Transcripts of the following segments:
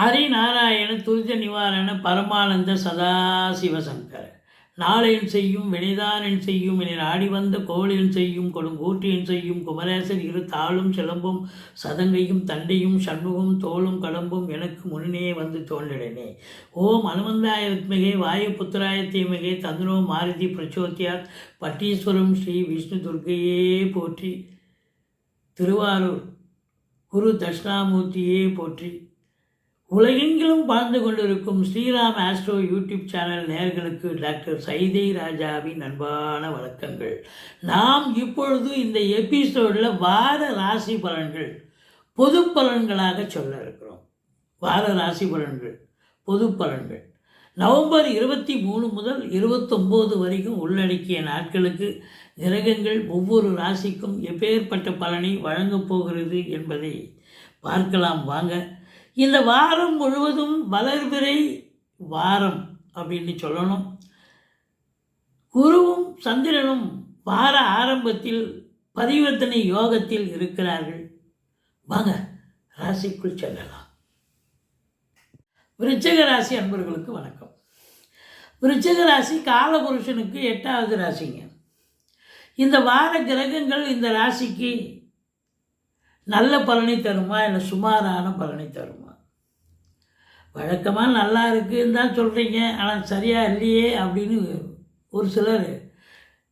ஹரிநாராயண துரித நிவாரண பரமானந்த சதாசிவசங்கர நாளென் செய்யும் வினைதானென் செய்யும் என நாடி வந்த கோளென் செய்யும் கொடுங்கூற்றியன் செய்யும் குமரேசர் இரு தாளும் சிலம்பும் சதங்கையும் தண்டையும் சண்முகம் தோளும் கடம்பும் எனக்கு முன்னே வந்து தோன்றிடனே. ஓம் அனுமந்தாய வித்மகே வாயுபுத்திராய தீமகே தந்தனோ மாருதி பிரச்சோத்தியாத் பட்டீஸ்வரம் ஸ்ரீ விஷ்ணு துர்க்கையே போற்றி. திருவாரூர் குரு தட்சிணாமூர்த்தியே போற்றி. உலகெங்கிலும் வாழ்ந்து கொண்டிருக்கும் ஸ்ரீராம் ஆஸ்ட்ரோ யூடியூப் சேனல் நேயர்களுக்கு டாக்டர் சைதை ராஜாவின் அன்பான வணக்கங்கள். நாம் இப்பொழுது இந்த எபிசோடில் வார ராசி பலன்கள் பொது பலன்களாக சொல்ல இருக்கிறோம். வார ராசி பலன்கள் பொது பலன்கள் நவம்பர் 23 முதல் 29 வரைக்கும் உள்ளடக்கிய நாட்களுக்கு கிரகங்கள் ஒவ்வொரு ராசிக்கும் எப்பேற்பட்ட பலனை வழங்கப் போகிறது என்பதை பார்க்கலாம் வாங்க. இந்த வாரம் முழுவதும் வளர்பிறை வாரம் அப்படின்னு சொல்லணும். குருவும் சந்திரனும் வார ஆரம்பத்தில் பரிவர்த்தனை யோகத்தில் இருக்கிறார்கள். வாங்க ராசிக்குள் செல்லலாம். விருச்சிக ராசி அன்பர்களுக்கு வணக்கம். விருச்சிக ராசி காலபுருஷனுக்கு 8வது ராசிங்க. இந்த வார கிரகங்கள் இந்த ராசிக்கு நல்ல பலனை தருமா இல்லை சுமாரான பலனை தருமா? வழக்கமாக நல்லா இருக்குன்னு தான் சொல்கிறீங்க, ஆனால் சரியாக இல்லையே அப்படின்னு ஒரு சிலர்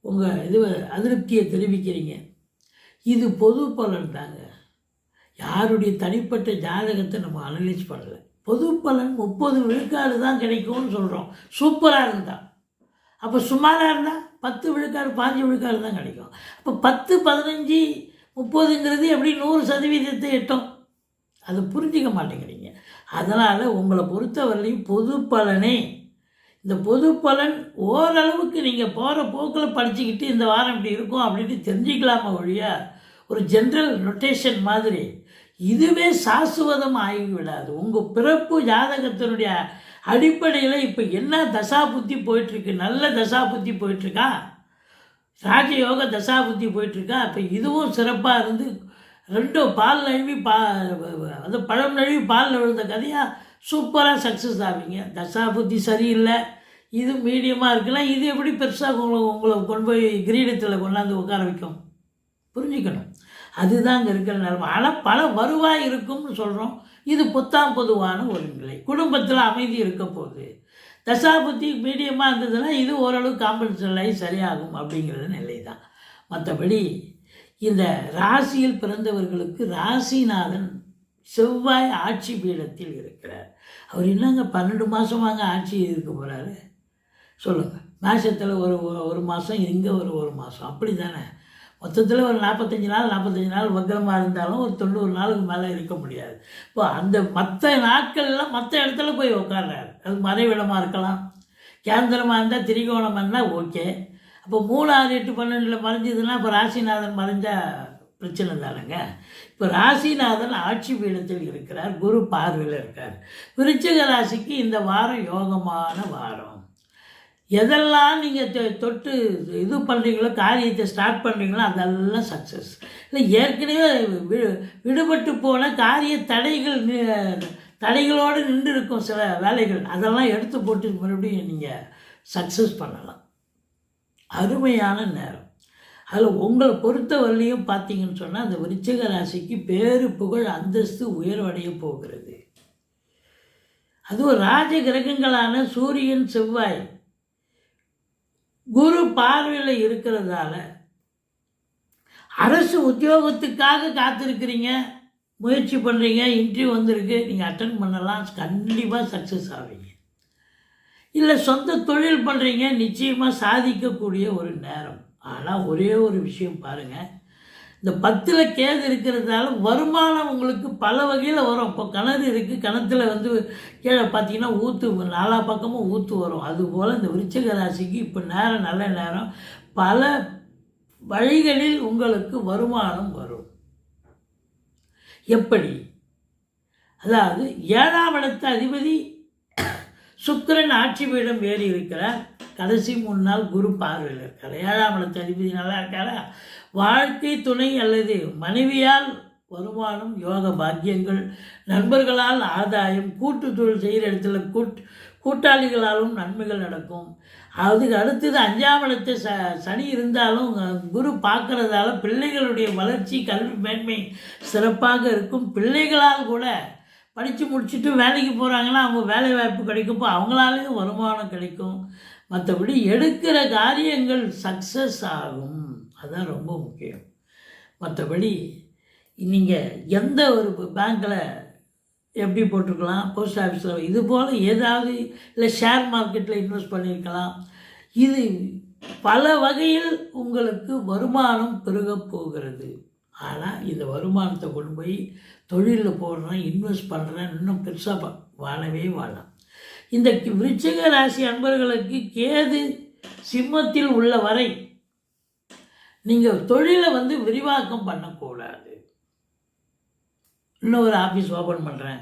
உங்கள் அதிருப்தியை தெரிவிக்கிறீங்க. இது பொது பலன் தாங்க. யாருடைய தனிப்பட்ட ஜாதகத்தை நம்ம அனலைஸ் பண்ணலை. பொது பலன் 30 விழுக்காடு தான் கிடைக்கும்னு சொல்கிறோம். சூப்பராக இருந்தால். அப்போ சுமாராக இருந்தால் 10 விழுக்காடு 5 விழுக்காடு தான் கிடைக்கும். அப்போ 10, 15, 30ங்கிறது எப்படி 100% எட்டும்? அதை புரிஞ்சிக்க மாட்டேங்கிறீங்க. அதனால் உங்களை பொறுத்தவரையும் பொது பலனே, இந்த பொது பலன் ஓரளவுக்கு நீங்கள் போகிற போக்கில் படிச்சுக்கிட்டு இந்த வாரம் இப்படி இருக்கும் அப்படின்னு தெரிஞ்சிக்கலாமா ஒழியா ஒரு ஜென்ரல் நொட்டேஷன் மாதிரி இதுவே சாஸ்வதம் ஆகிவிடாது. உங்கள் பிறப்பு ஜாதகத்தினுடைய அடிப்படையில் இப்போ என்ன தசா புத்தி போயிட்டுருக்கு, நல்ல தசா புத்தி போயிட்டுருக்கா, ராஜயோக தசாபுத்தி போயிட்டுருக்கா. அப்போ இதுவும் சிறப்பாக இருந்து ரெண்டும் பால் நழுவி அது பழம் நழுவி பாலில் விழுந்த கதையாக சூப்பராக சக்ஸஸ் ஆவீங்க. தசாபுத்தி சரியில்லை, இது மீடியமாக இருக்கலாம். இது எப்படி பெருசாக உங்களை கொண்டு போய் கிரீடத்தில் கொண்டாந்து உட்கார வைக்கும்? புரிஞ்சுக்கணும். அதுதான் இங்கே இருக்கிற நிலைமை. ஆனால் பல வருவாய் இருக்கும்னு சொல்கிறோம். இது பொதுவான ஒரு நிலை. குடும்பத்தில் அமைதி இருக்க போகுது. தசாபுத்தி மீடியமாக இருந்ததுன்னா இது ஓரளவு காம்பன்சேஷன் ஆகி சரியாகும் அப்படிங்கிறது நிலை தான். மற்றபடி இந்த ராசியில் பிறந்தவர்களுக்கு ராசிநாதன் செவ்வாய் ஆட்சி பீடத்தில் இருக்கிறார். அவர் என்னங்க 12 மாதமாங்க ஆட்சி இருக்க போகிறாரு சொல்லுங்கள். மேஷத்தில் ஒரு மாதம், இங்கே ஒரு மாதம், அப்படி தானே. மொத்தத்தில் ஒரு 45 நாள் வக்கரமாக இருந்தாலும் ஒரு 90 நாளுக்கு மேலே இருக்க முடியாது. இப்போ அந்த மற்ற நாட்கள்லாம் மற்ற இடத்துல போய் உட்கார்றாரு. அது மறைவிடமாக இருக்கலாம், கேந்திரமாக இருந்தால் திரிகோணமாக இருந்தால் ஓகே. அப்போ 3, 6, 8, 12 மறைஞ்சதுன்னா இப்போ ராசிநாதன் மறைஞ்சால் பிரச்சனை தானேங்க. இப்போ ராசிநாதன் ஆட்சி பீடத்தில் இருக்கிறார், குரு பார்வையில் இருக்கார். விருச்சிக ராசிக்கு இந்த வாரம் யோகமான வாரம். எதெல்லாம் நீங்கள் தொட்டு இது பண்ணுறீங்களோ, காரியத்தை ஸ்டார்ட் பண்ணுறீங்களோ அதெல்லாம் சக்ஸஸ். இல்லை ஏற்கனவே விடுபட்டு போன காரிய தடைகளோடு நின்று இருக்கும் சில வேலைகள், அதெல்லாம் எடுத்து போட்டு மறுபடியும் நீங்கள் சக்ஸஸ் பண்ணலாம். அருமையான நேரம். அதில் உங்களை பொறுத்தவரையிலையும் பார்த்தீங்கன்னு சொன்னால் அந்த விருச்சிக ராசிக்கு பேரு புகழ் அந்தஸ்து உயர்வடைய போகிறது. அதுவும் ராஜ கிரகங்களான சூரியன் செவ்வாய் குரு பார்வையில் இருக்கிறதால அரசு உத்தியோகத்துக்காக காத்திருக்கிறீங்க, முயற்சி பண்ணுறீங்க, இன்டர்வியூ வந்திருக்கு, நீங்கள் அட்டன் பண்ணலாம், கண்டிப்பாக சக்ஸஸ் ஆவீங்க. இல்லை சொந்த தொழில் பண்ணுறீங்க, நிச்சயமாக சாதிக்கக்கூடிய ஒரு நேரம். ஆனால் ஒரே ஒரு விஷயம் பாருங்கள், இந்த 10ல் கேது இருக்கிறதால வருமானம் உங்களுக்கு பல வகையில் வரும். இப்போ கிணறு இருக்குது, கிணத்துல கீழே பார்த்தீங்கன்னா ஊற்று 4 பக்கமும் ஊற்று வரும். அதுபோல் இந்த விருச்சிக ராசிக்கு இப்போ நேரம் நல்ல நேரம். பல வழிகளில் உங்களுக்கு வருமானம் வரும். எப்படி? அதாவது 7ஆம் இடத்து அதிபதி சுக்கிரன் ஆட்சி பீடம் ஏறி இருக்கிறார். கடைசி 3 நாள் குரு பார்வையில் இருக்கார். 7ஆம் இடத்து அதிபதி நல்லா இருக்காரா? வாழ்க்கை துணை அல்லது மனைவியால் வருமானம், யோக பாக்கியங்கள், நண்பர்களால் ஆதாயம், கூட்டு தொழில் செய்கிற இடத்துல கூட்டாளிகளாலும் நன்மைகள் நடக்கும். அதுக்கு அடுத்தது 5ஆம் இடத்தை சனி இருந்தாலும் குரு பார்க்கறதால பிள்ளைகளுடைய வளர்ச்சி, கல்வி மேன்மை சிறப்பாக இருக்கும். பிள்ளைகளால் கூட படித்து முடிச்சுட்டு வேலைக்கு போகிறாங்கன்னா அவங்க வேலை வாய்ப்பு கிடைக்கும், அவங்களாலேயும் வருமானம் கிடைக்கும். மற்றபடி எடுக்கிற காரியங்கள் சக்ஸஸ் ஆகும், அதுதான் ரொம்ப முக்கியம். மற்றபடி நீங்கள் எந்த ஒரு பேங்க்கில் எப்படி போட்டிருக்கலாம், போஸ்ட் ஆஃபீஸில் இது போல் ஏதாவது, இல்லை ஷேர் மார்க்கெட்டில் இன்வெஸ்ட் பண்ணியிருக்கலாம். இது பல வகையில் உங்களுக்கு வருமானம் பெருகப் போகிறது. ஆனால் இந்த வருமானத்தை கொண்டு போய் தொழிலில் போடுறேன், இன்வெஸ்ட் பண்ணுறேன், இன்னும் பெருசாக வாழவே வாழலாம். இந்த விருச்சிக ராசி அன்பர்களுக்கு கேது சிம்மத்தில் உள்ள வரை நீங்கள் தொழிலை விரிவாக்கம் பண்ணக்கூடாது. இன்னும் ஒரு ஆஃபீஸ் ஓப்பன் பண்ணுறேன்,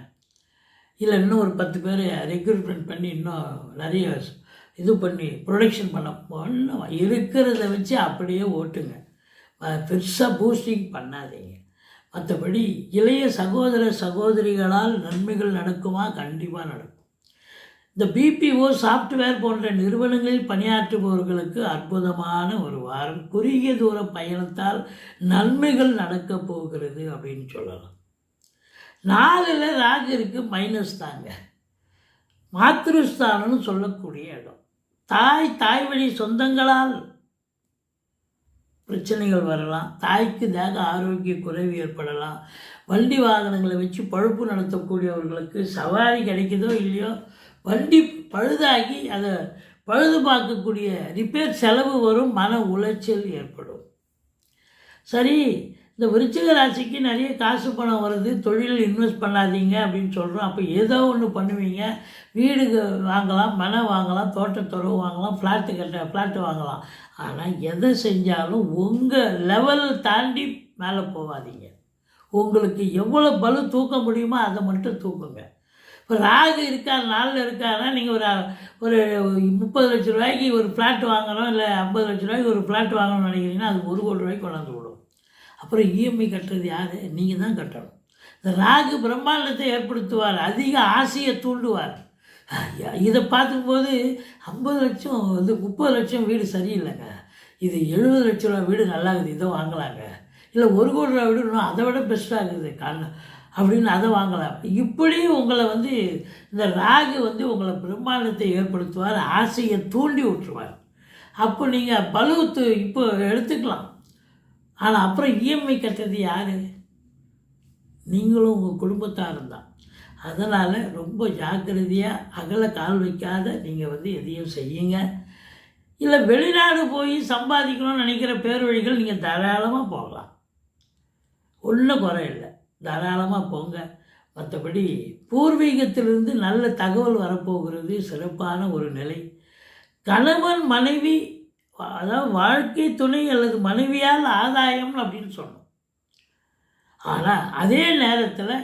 இல்லை இன்னும் ஒரு 10 பேர் ரெக்ரூட்மெண்ட் பண்ணி இன்னும் நிறைய இது பண்ணி ப்ரொடக்ஷன் பண்ண இருக்கிறத வச்சு அப்படியே ஓட்டுங்க, பெருசாக பூஸ்டிங் பண்ணாதீங்க. மற்றபடி இளைய சகோதர சகோதரிகளால் நன்மைகள் நடக்குமா? கண்டிப்பாக நடக்கும். இந்த பிபிஓ சாஃப்ட்வேர் போன்ற நிறுவனங்களில் பணியாற்றுபவர்களுக்கு அற்புதமான ஒரு வாரம். குறுகிய தூர பயணத்தால் நன்மைகள் நடக்கப் போகிறது அப்படின்னு சொல்லலாம். 4ல் ராகு இருக்கு, மைனஸ் தாங்க. மாத்ருஸ்தானம்னு சொல்லக்கூடிய இடம். தாய் வழி சொந்தங்களால் பிரச்சனைகள் வரலாம். தாய்க்கு தேக ஆரோக்கிய குறைவு ஏற்படலாம். வண்டி வாகனங்களை வச்சு பழுப்பு நடத்தக்கூடியவர்களுக்கு சவாரி கிடைக்குதோ இல்லையோ, வண்டி பழுதாகி அதை பழுது பார்க்கக்கூடிய ரிப்பேர் செலவு வரும், மன உளைச்சல் ஏற்படும். சரி, இந்த விருச்சிக ராசிக்கு நிறைய காசு பணம் வருது, தொழிலில் இன்வெஸ்ட் பண்ணாதீங்க அப்படின்னு சொல்கிறோம். அப்போ ஏதோ ஒன்று பண்ணுவீங்க, வீடு வாங்கலாம், மனை வாங்கலாம், தோட்டத்துறவு வாங்கலாம், ஃப்ளாட்டு வாங்கலாம். ஆனால் எதை செஞ்சாலும் உங்கள் லெவல் தாண்டி மேலே போகாதீங்க. உங்களுக்கு எவ்வளோ பலு தூக்க முடியுமோ அதை மட்டும் தூக்குங்க. இப்போ ராகு இருக்கார், 4ல் இருக்காருன்னா நீங்கள் ஒரு 30 லட்ச ரூபாய்க்கு ஒரு ஃப்ளாட் வாங்கணும், இல்லை 50 லட்ச ரூபாய்க்கு ஒரு ஃப்ளாட் வாங்கணும்னு நினைக்கிறீங்கன்னா அது 1 கோடி ரூபாய்க்கு கொண்டாந்து விடும். அப்புறம் இஎம்ஐ கட்டுறது யார்? நீங்கள் தான் கட்டணும். இந்த ராகு பிரம்மாண்டத்தை ஏற்படுத்துவார், அதிக ஆசையை தூண்டுவார். இதை பார்க்கும்போது 50 லட்சம் 30 லட்சம் வீடு சரியில்லைங்க, இது 70 லட்ச ரூபா வீடு நல்லாகுது, இதை வாங்கலாங்க. இல்லை 1 கோடி ரூபா வீடு இன்னும் அதை விட பெஸ்ட்டாகுது அப்படின்னு அதை வாங்கலாம். இப்படி உங்களை இந்த ராகு உங்களை பிரம்மாண்டத்தை ஏற்படுத்துவார், ஆசையை தூண்டி விட்டுருவார். அப்போ நீங்கள் பலுவத்து இப்போ எடுத்துக்கலாம். ஆனால் அப்புறம் இஎம்ஐ கட்டுறது யார்? நீங்களும் உங்கள் குடும்பத்தாரும் தான். அதனால் ரொம்ப ஜாக்கிரதையாக அகல கால் வைக்காத நீங்கள் எதையும் செய்யுங்க. இல்லை வெளிநாடு போய் சம்பாதிக்கணும்னு நினைக்கிற பேர் வழிகள் நீங்கள் தாராளமாக போகலாம், ஒன்றும் குறை இல்லை, தாராளமாக போங்க. மற்றபடி பூர்வீகத்திலிருந்து நல்ல தகவல் வரப்போகிறது, சிறப்பான ஒரு நிலை. கணவன் மனைவி, அதாவது வாழ்க்கை துணை அல்லது மனைவியால் ஆதாயம் அப்படின்னு சொன்னோம். ஆனால் அதே நேரத்தில்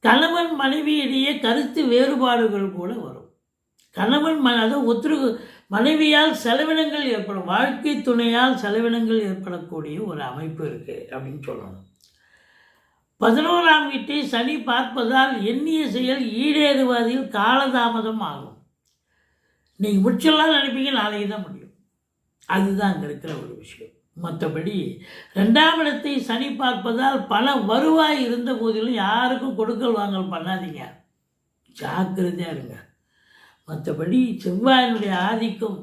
கணவன் மனைவியிடையே கருத்து வேறுபாடுகள் கூட வரும். அதாவது மனைவியால் செலவினங்கள் ஏற்படும், வாழ்க்கை துணையால் செலவினங்கள் ஏற்படக்கூடிய ஒரு அமைப்பு இருக்குது அப்படின்னு சொல்லணும். 11ஆம் வீட்டை சனி பார்ப்பதால் எண்ணிய செயல் ஈடேறுவதில் காலதாமதம் ஆகும். நீங்கள் முடிச்சலாம் நினைப்பீங்க, நாளைக்கு தான் முடியும். அதுதான் அங்கே இருக்கிற ஒரு விஷயம். மற்றபடி 2ஆம் இடத்தை சனி பார்ப்பதால் பல வருவாய் இருந்த போதிலும் யாருக்கும் கொடுக்கல் வாங்கல் பண்ணாதீங்க, ஜாக்கிரதையாக இருங்க. மற்றபடி செவ்வாயினுடைய ஆதிக்கம்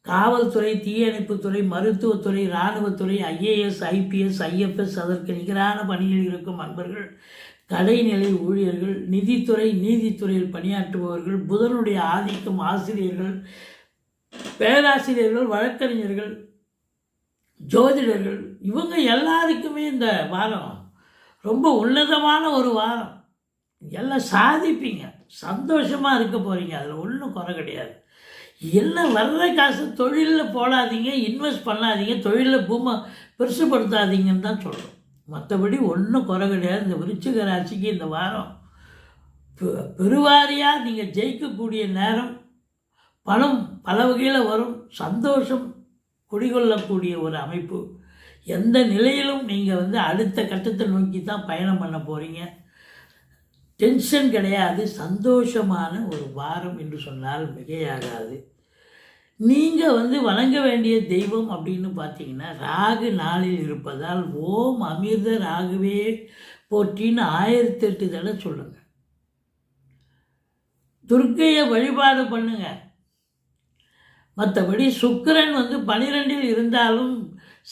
காவல்துறை, தீயணைப்புத்துறை, மருத்துவத்துறை, இராணுவத்துறை, ஐஏஎஸ், ஐபிஎஸ், ஐஎஃப்எஸ், அதற்கு நிகரான பணியில் இருக்கும் அன்பர்கள், கடைநிலை ஊழியர்கள், நிதித்துறை, நீதித்துறையில் பணியாற்றுபவர்கள், புதனுடைய ஆதிக்கம் ஆசிரியர்கள், பேராசிரியர்கள், வழக்கறிஞர்கள், ஜோதிடர்கள், இவங்க எல்லாருக்குமே இந்த வாரம் ரொம்ப உன்னதமான ஒரு வாரம். எல்லாம் சாதிப்பீங்க, சந்தோஷமாக இருக்க போகிறீங்க, அதில் ஒன்றும் குறை கிடையாது. எல்லாம் வர்ற காசு தொழிலில் போடாதீங்க, இன்வெஸ்ட் பண்ணாதீங்க, தொழிலில் பெருசுப்படுத்தாதீங்கன்னு தான் சொல்கிறோம். மற்றபடி ஒன்றும் குறை கிடையாது. இந்த விருச்சிக ராசிக்கு இந்த வாரம் பெருவாரியாக நீங்கள் ஜெயிக்கக்கூடிய நேரம், பணம் பல வகையில் வரும், சந்தோஷம் குடிகொள்ளக்கூடிய ஒரு அமைப்பு. எந்த நிலையிலும் நீங்கள் வந்து அடுத்த கட்டத்தை நோக்கி தான் பயணம் பண்ண போகிறீங்க. டென்ஷன் கிடையாது, சந்தோஷமான ஒரு வாரம் என்று சொன்னால் மிகையாகாது. நீங்கள் வந்து வணங்க வேண்டிய தெய்வம் அப்படின்னு பார்த்தீங்கன்னா ராகு நாளில் இருப்பதால் ஓம் அமிர்த ராகுவே போற்றின்னு 1008 தடவை சொல்லுங்கள். துர்க்கையை வழிபாடு பண்ணுங்க. மற்றபடி சுக்கிரன் வந்து 12இல் இருந்தாலும்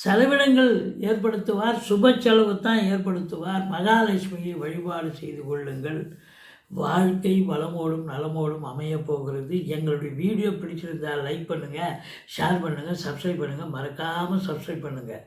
செலவினங்கள் ஏற்படுத்துவார், சுப செலவு தான் ஏற்படுத்துவார். மகாலட்சுமியை வழிபாடு செய்து கொள்ளுங்கள். வாழ்க்கை வளமோடும் நலமோடும் அமையப் போகிறது. எங்களுடைய வீடியோ பிடிச்சிருந்தால் லைக் பண்ணுங்கள், ஷேர் பண்ணுங்கள், சப்ஸ்கிரைப் பண்ணுங்கள். மறக்காமல் சப்ஸ்கிரைப் பண்ணுங்கள்.